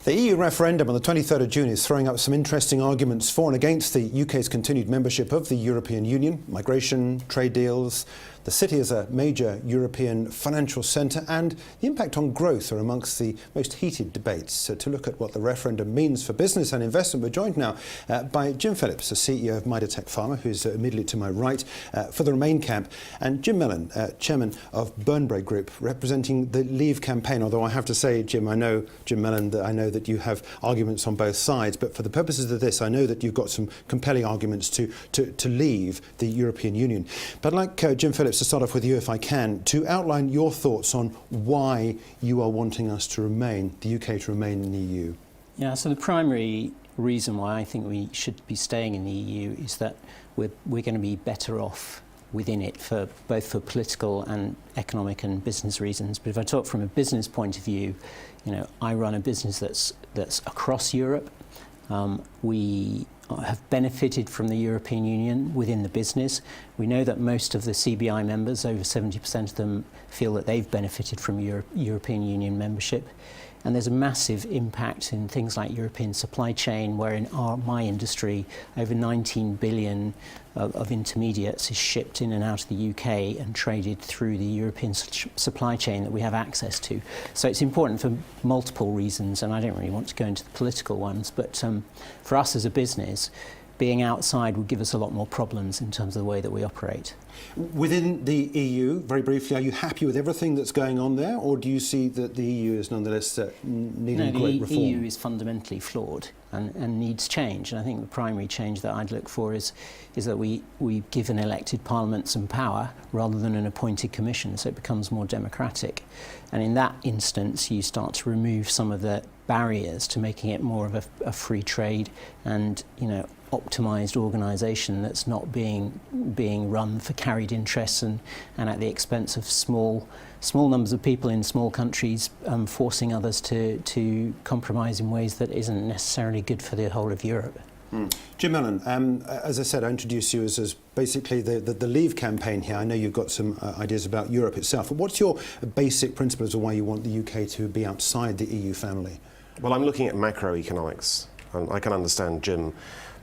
The EU referendum on the 23rd of June is throwing up some interesting arguments for and against the UK's continued membership of the European Union, migration, trade deals, the city as a major European financial centre, and the impact on growth are amongst the most heated debates. So to look at what the referendum means for business and investment, we're joined now by Jim Phillips, the CEO of Midatech Pharma, who's immediately to my right, for the Remain camp, and Jim Mellon, chairman of Burnbrae Group, representing the Leave campaign. Although I have to say, Jim Mellon, that I know that you have arguments on both sides, but for the purposes of this, I know that you've got some compelling arguments to leave the European Union. But I'd like Jim Phillips to start off with you, if I can, to outline your thoughts on why you are wanting us to remain, the UK to remain in the EU. Yeah, so the primary reason why I think we should be staying in the EU is that we're going to be better off within it, for both for political and economic and business reasons. But if I talk from a business point of view, I run a business that's across Europe. We have benefited from the European Union within the business. We know that most of the CBI members, over 70% of them, feel that they've benefited from European Union membership. And there's a massive impact in things like European supply chain, where in my industry, over 19 billion of intermediates is shipped in and out of the UK and traded through the European supply chain that we have access to. So it's important for multiple reasons, and I don't really want to go into the political ones, but for us as a business, being outside would give us a lot more problems in terms of the way that we operate. Within the EU, very briefly, are you happy with everything that's going on there, or do you see that the EU is nonetheless needing great reform? The EU is fundamentally flawed and needs change. And I think the primary change that I'd look for is that we give an elected parliament some power rather than an appointed commission, so it becomes more democratic. And in that instance, you start to remove some of the barriers to making it more of a free trade and, optimised organisation that's not being run for carried interests and at the expense of small numbers of people in small countries, forcing others to compromise in ways that isn't necessarily good for the whole of Europe. Jim Mellon, as I said, I introduced you as basically the Leave campaign here. I know you've got some ideas about Europe itself, but what's your basic principles of why you want the UK to be outside the EU family? Well, I'm looking at macroeconomics. I can understand Jim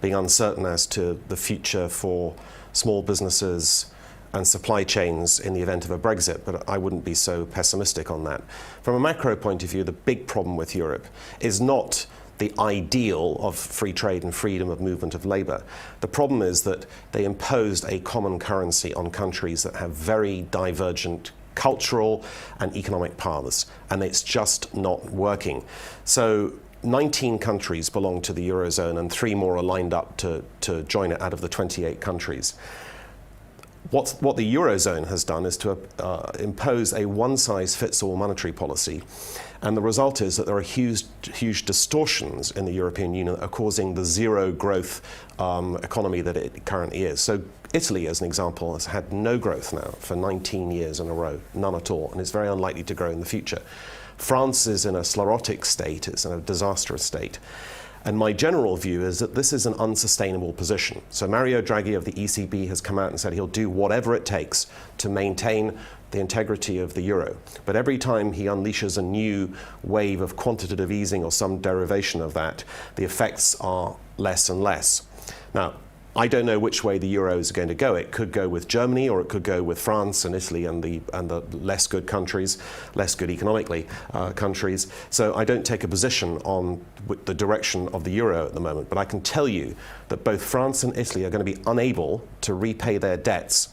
being uncertain as to the future for small businesses and supply chains in the event of a Brexit, but I wouldn't be so pessimistic on that. From a macro point of view, the big problem with Europe is not the ideal of free trade and freedom of movement of labour. The problem is that they imposed a common currency on countries that have very divergent cultural and economic paths, and it's just not working. So 19 countries belong to the Eurozone and 3 more are lined up to join it out of the 28 countries. What the Eurozone has done is to impose a one-size-fits-all monetary policy, and the result is that there are huge distortions in the European Union that are causing the zero growth economy that it currently is. So Italy, as an example, has had no growth now for 19 years in a row, none at all, and is very unlikely to grow in the future. France is in a sclerotic state, it's in a disastrous state. And my general view is that this is an unsustainable position. So Mario Draghi of the ECB has come out and said he'll do whatever it takes to maintain the integrity of the euro. But every time he unleashes a new wave of quantitative easing or some derivation of that, the effects are less and less. Now, I don't know which way the euro is going to go. It could go with Germany, or it could go with France and Italy and the less good countries, less good economically countries. So I don't take a position on the direction of the euro at the moment. But I can tell you that both France and Italy are going to be unable to repay their debts.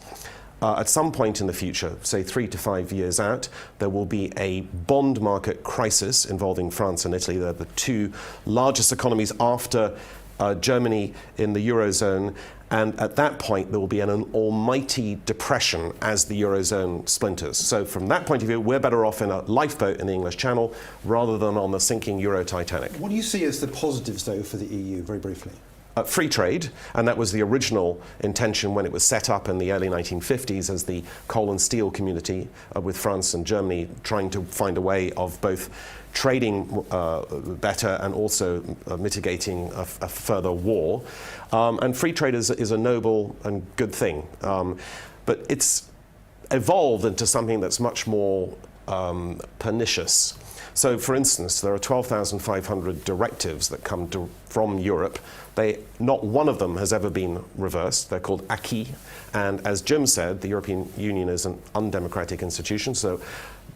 At some point in the future, say 3 to 5 years out, there will be a bond market crisis involving France and Italy. They're the 2 largest economies after Germany in the Eurozone, and at that point there will be an almighty depression as the Eurozone splinters. So from that point of view, we're better off in a lifeboat in the English Channel rather than on the sinking Euro Titanic. What do you see as the positives, though, for the EU, very briefly? Free trade, and that was the original intention when it was set up in the early 1950s as the coal and steel community, with France and Germany trying to find a way of both trading better and also mitigating a further war. And free trade is a noble and good thing. But it's evolved into something that's much more pernicious. So, for instance, there are 12,500 directives that come from Europe. Not one of them has ever been reversed. They're called acquis. And as Jim said, the European Union is an undemocratic institution, so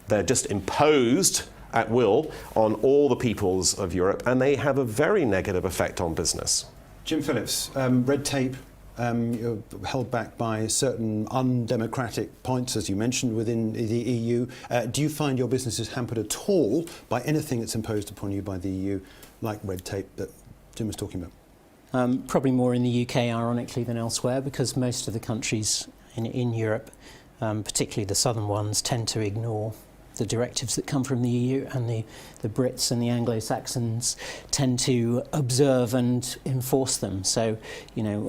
they're just imposed at will on all the peoples of Europe, and they have a very negative effect on business. Jim Phillips, red tape, you're held back by certain undemocratic points, as you mentioned, within the EU. Do you find your business is hampered at all by anything that's imposed upon you by the EU, like red tape that Jim was talking about? Probably more in the UK, ironically, than elsewhere, because most of the countries in Europe, particularly the southern ones, tend to ignore the directives that come from the EU, and the Brits and the Anglo-Saxons tend to observe and enforce them. So,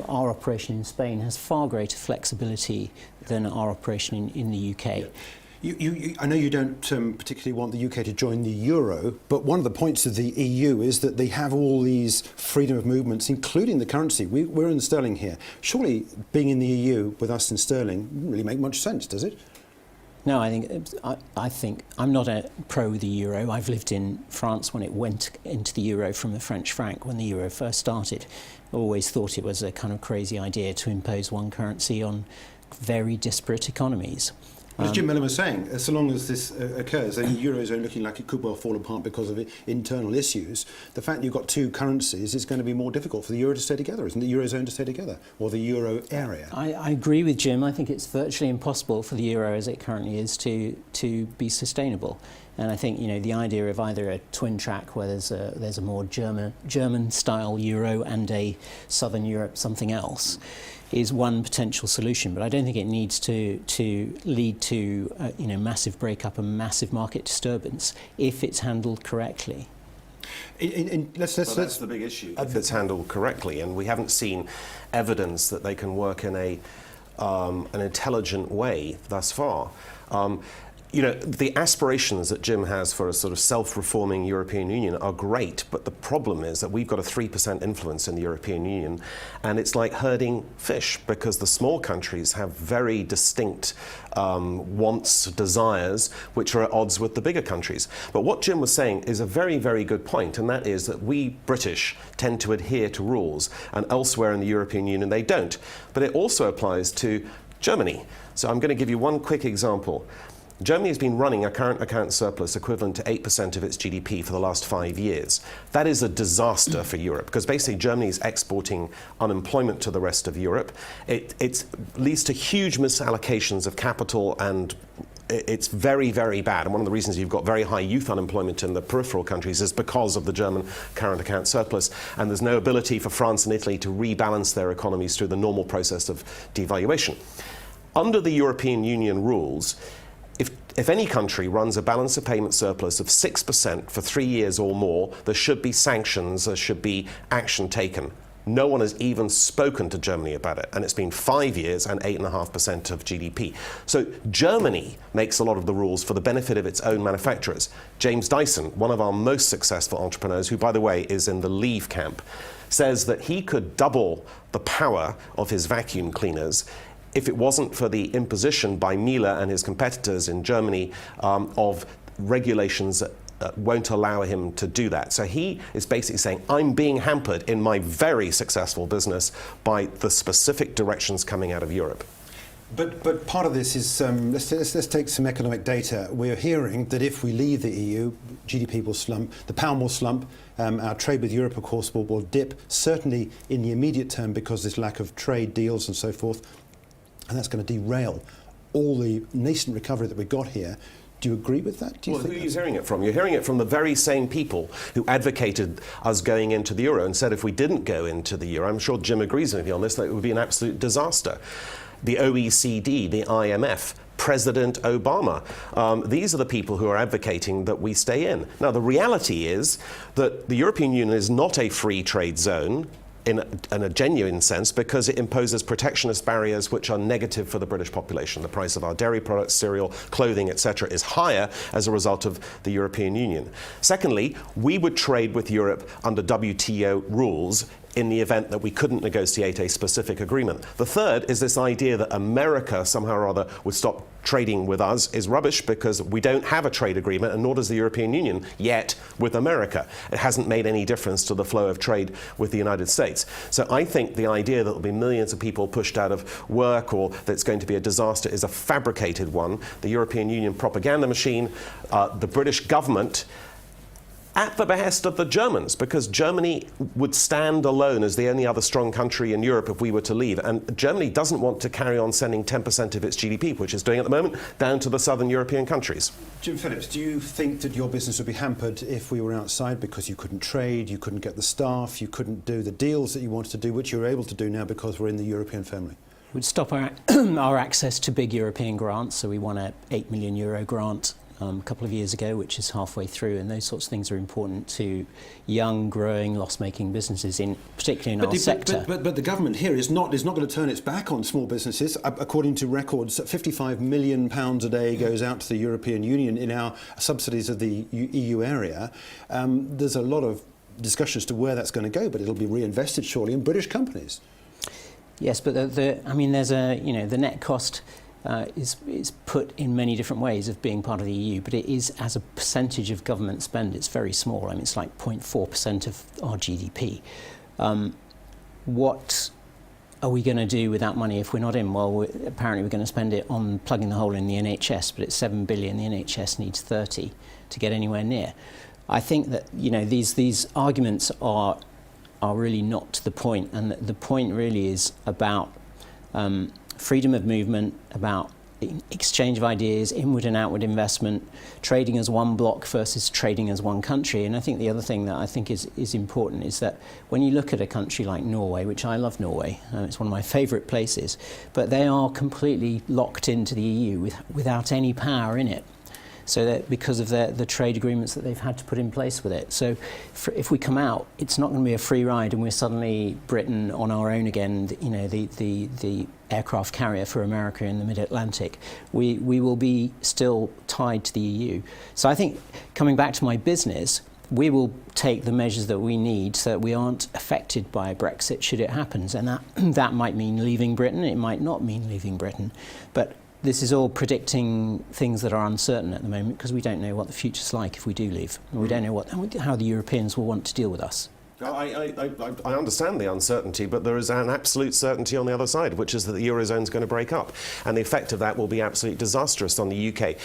our operation in Spain has far greater flexibility than our operation in the UK. Yeah. I know you don't particularly want the UK to join the euro, but one of the points of the EU is that they have all these freedom of movements, including the currency. We're in sterling here. Surely being in the EU with us in sterling wouldn't really make much sense, does it? No, I think I'm not a pro the euro. I've lived in France when it went into the euro from the French franc when the euro first started. I always thought it was a kind of crazy idea to impose one currency on very disparate economies. As Jim Mellon was saying, so long as this occurs, and the Eurozone looking like it could well fall apart because of internal issues, the fact that you've got two currencies is going to be more difficult for the euro to stay together, isn't it? The Eurozone to stay together, or the euro area. I agree with Jim. I think it's virtually impossible for the euro as it currently is to be sustainable. And I think the idea of either a twin track where there's a more German style euro and a Southern Europe something else is one potential solution, but I don't think it needs to lead to massive breakup and massive market disturbance if it's handled correctly. That's the big issue. If it's handled correctly, and we haven't seen evidence that they can work in an intelligent way thus far. The aspirations that Jim has for a sort of self-reforming European Union are great, but the problem is that we've got a 3% influence in the European Union, and it's like herding fish, because the small countries have very distinct wants, desires, which are at odds with the bigger countries. But what Jim was saying is a very, very good point, and that is that we British tend to adhere to rules, and elsewhere in the European Union they don't. But it also applies to Germany. So I'm going to give you one quick example. Germany has been running a current account surplus equivalent to 8% of its GDP for the last 5 years. That is a disaster for Europe, because basically Germany is exporting unemployment to the rest of Europe. It leads to huge misallocations of capital, and it's very, very bad. And one of the reasons you've got very high youth unemployment in the peripheral countries is because of the German current account surplus. And there's no ability for France and Italy to rebalance their economies through the normal process of devaluation. Under the European Union rules, if any country runs a balance of payment surplus of 6% for 3 years or more, there should be sanctions, there should be action taken. No one has even spoken to Germany about it, and it's been 5 years and 8.5% of GDP. So Germany makes a lot of the rules for the benefit of its own manufacturers. James Dyson, one of our most successful entrepreneurs, who by the way is in the Leave camp, says that he could double the power of his vacuum cleaners if it wasn't for the imposition by Miele and his competitors in Germany of regulations that won't allow him to do that. So he is basically saying, I'm being hampered in my very successful business by the specific directions coming out of Europe. But part of this is, let's take some economic data. We're hearing that if we leave the EU, GDP will slump, the pound will slump, our trade with Europe, of course, will dip, certainly in the immediate term because there's lack of trade deals and so forth. And that's going to derail all the nascent recovery that we've got here. Do you agree with that? Who are you hearing it from? You're hearing it from the very same people who advocated us going into the euro and said if we didn't go into the euro, I'm sure Jim agrees with me on this, that it would be an absolute disaster. The OECD, the IMF, President Obama. These are the people who are advocating that we stay in. Now, the reality is that the European Union is not a free trade zone in a genuine sense, because it imposes protectionist barriers which are negative for the British population. The price of our dairy products, cereal, clothing, etc. is higher as a result of the European Union. Secondly, we would trade with Europe under WTO rules in the event that we couldn't negotiate a specific agreement. The third is this idea that America somehow or other would stop trading with us is rubbish, because we don't have a trade agreement, and nor does the European Union yet with America. It hasn't made any difference to the flow of trade with the United States. So I think the idea that there'll be millions of people pushed out of work or that it's going to be a disaster is a fabricated one. The European Union propaganda machine, the British government, at the behest of the Germans, because Germany would stand alone as the only other strong country in Europe if we were to leave. And Germany doesn't want to carry on sending 10% of its GDP, which it's doing at the moment, down to the southern European countries. Jim Phillips, do you think that your business would be hampered if we were outside because you couldn't trade, you couldn't get the staff, you couldn't do the deals that you wanted to do, which you're able to do now because we're in the European family? Would stop our, our access to big European grants. So we won a €8 million grant a couple of years ago, which is halfway through, and those sorts of things are important to young, growing, loss-making businesses, particularly in our sector. But the government here is not going to turn its back on small businesses. According to records, £55 million a day goes out to the European Union in our subsidies of the EU area. There's a lot of discussion as to where that's going to go, but it'll be reinvested surely in British companies. Yes, but there's the net cost is put in many different ways of being part of the EU, but it is, as a percentage of government spend, it's very small. I mean, it's like 0.4% of our GDP. What are we going to do with that money if we're not in? Well, apparently we're going to spend it on plugging the hole in the NHS, but it's 7 billion. The NHS needs 30 to get anywhere near. I think that these arguments are really not to the point, and the point really is about freedom of movement, about exchange of ideas, inward and outward investment, trading as one bloc versus trading as one country. And I think the other thing that I think is important is that when you look at a country like Norway, which I love Norway, it's one of my favourite places, but they are completely locked into the EU without any power in it. So that because of the trade agreements that they've had to put in place with it. So if we come out, it's not going to be a free ride and we're suddenly Britain on our own again, the aircraft carrier for America in the mid-Atlantic. We will be still tied to the EU. So I think, coming back to my business, we will take the measures that we need so that we aren't affected by Brexit should it happen. And that might mean leaving Britain, it might not mean leaving Britain. But this is all predicting things that are uncertain at the moment because we don't know what the future's like if we do leave. We don't know how the Europeans will want to deal with us. I understand the uncertainty, but there is an absolute certainty on the other side, which is that the Eurozone is going to break up. And the effect of that will be absolutely disastrous on the UK.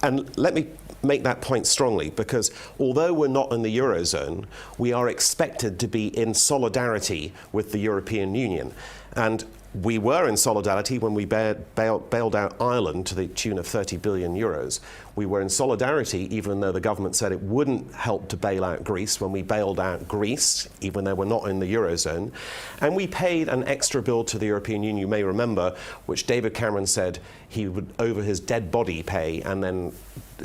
And let me make that point strongly, because although we're not in the Eurozone, we are expected to be in solidarity with the European Union. And we were in solidarity when we bailed out Ireland to the tune of 30 billion euros. We were in solidarity, even though the government said it wouldn't help to bail out Greece, when we bailed out Greece, even though we're not in the Eurozone. And we paid an extra bill to the European Union, you may remember, which David Cameron said he would, over his dead body, pay, and then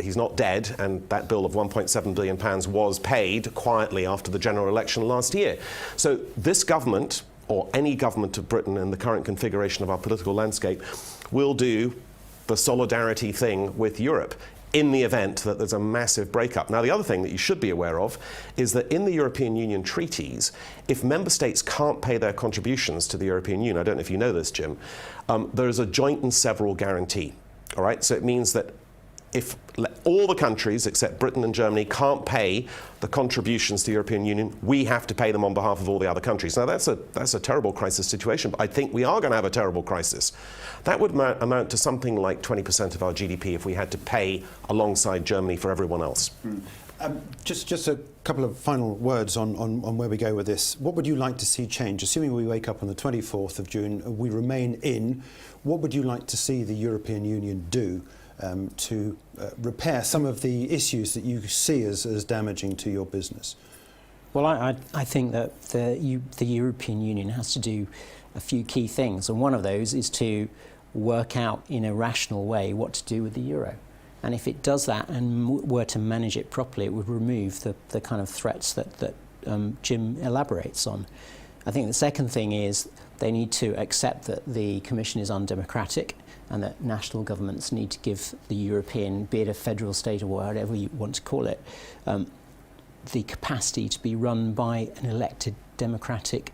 he's not dead, and that bill of £1.7 billion was paid quietly after the general election last year. So this government, or any government of Britain in the current configuration of our political landscape, will do the solidarity thing with Europe in the event that there's a massive breakup. Now, the other thing that you should be aware of is that in the European Union treaties, if member states can't pay their contributions to the European Union, I don't know if you know this, Jim, there is a joint and several guarantee. All right, so it means that if all the countries except Britain and Germany can't pay the contributions to the European Union, we have to pay them on behalf of all the other countries. Now, that's a terrible crisis situation, but I think we are going to have a terrible crisis. That would amount to something like 20% of our GDP if we had to pay alongside Germany for everyone else. Just a couple of final words on where we go with this. What would you like to see change? Assuming we wake up on the 24th of June, we remain in, what would you like to see the European Union do to repair some of the issues that you see as damaging to your business? Well, I think that the European Union has to do a few key things, and one of those is to work out in a rational way what to do with the euro. And if it does that and were to manage it properly, it would remove the kind of threats that Jim elaborates on. I think the second thing is they need to accept that the Commission is undemocratic and that national governments need to give the European, be it a federal state or whatever you want to call it, the capacity to be run by an elected democratic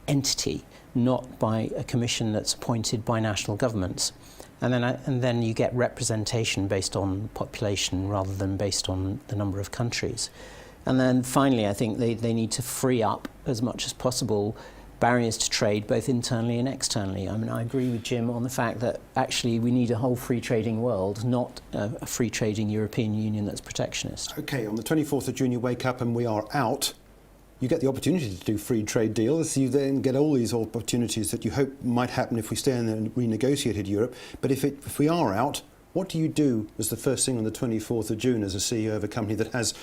entity, not by a commission that's appointed by national governments. And then you get representation based on population rather than based on the number of countries. And then finally, I think they need to free up as much as possible barriers to trade, both internally and externally. I mean, I agree with Jim on the fact that actually we need a whole free trading world, not a free trading European Union that's protectionist. OK, on the 24th of June you wake up and we are out. You get the opportunity to do free trade deals. You then get all these opportunities that you hope might happen if we stay in the renegotiated Europe. But if we are out, what do you do as the first thing on the 24th of June as a CEO of a company that has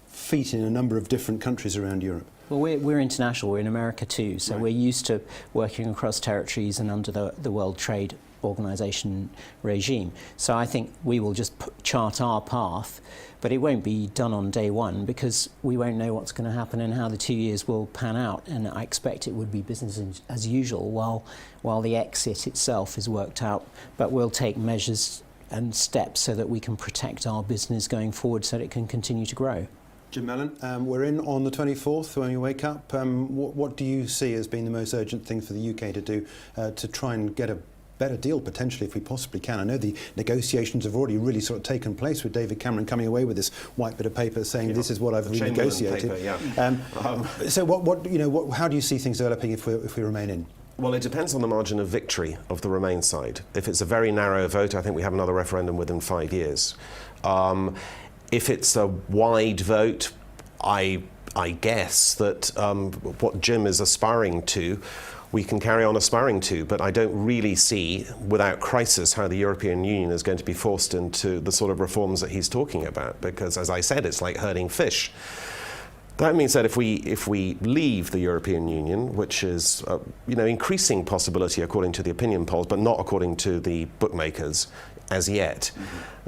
feet in a number of different countries around Europe? Well, we're international. We're in America too, so right. We're used to working across territories and under the World Trade Organization regime. So I think we will just chart our path, but it won't be done on day one because we won't know what's going to happen and how the 2 years will pan out. And I expect it would be business as usual while the exit itself is worked out. But we'll take measures and steps so that we can protect our business going forward so that it can continue to grow. Jim Mellon, we're in on the 24th when you wake up. What do you see as being the most urgent thing for the UK to do to try and get a better deal, potentially, if we possibly can? I know the negotiations have already really sort of taken place with David Cameron coming away with this white bit of paper saying this is what I've renegotiated. Paper, So how do you see things developing if we remain in? Well, it depends on the margin of victory of the Remain side. If it's a very narrow vote, I think we have another referendum within 5 years. If it's a wide vote, I guess that what Jim is aspiring to, we can carry on aspiring to, but I don't really see, without crisis, how the European Union is going to be forced into the sort of reforms that he's talking about, because, as I said, it's like herding fish. That means that if we leave the European Union, which is increasing possibility according to the opinion polls, but not according to the bookmakers as yet,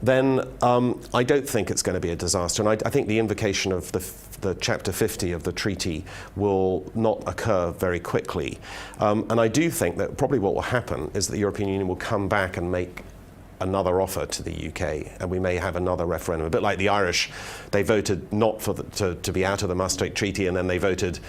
then I don't think it's going to be a disaster. And I think the invocation of the Chapter 50 of the treaty will not occur very quickly. And I do think that probably what will happen is that the European Union will come back and make another offer to the UK, and we may have another referendum. A bit like the Irish, they voted not for to be out of the Maastricht Treaty, and then they voted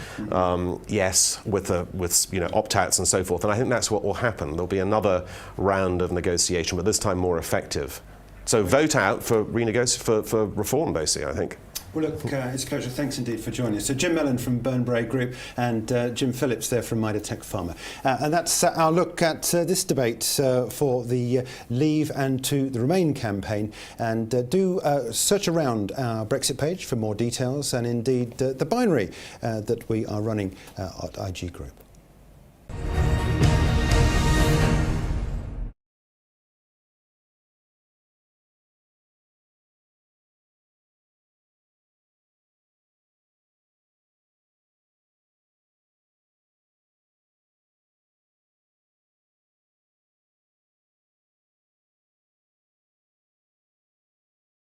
yes with opt-outs and so forth. And I think that's what will happen. There'll be another round of negotiation, but this time more effective. So vote out for for reform, basically, I think. Well, look, it's a pleasure. Thanks indeed for joining us. So Jim Mellon from Burnbrae Group and Jim Phillips there from Midatech Pharma. And that's our look at this debate for the Leave and to the Remain campaign. And do search around our Brexit page for more details and indeed the binary that we are running at IG Group.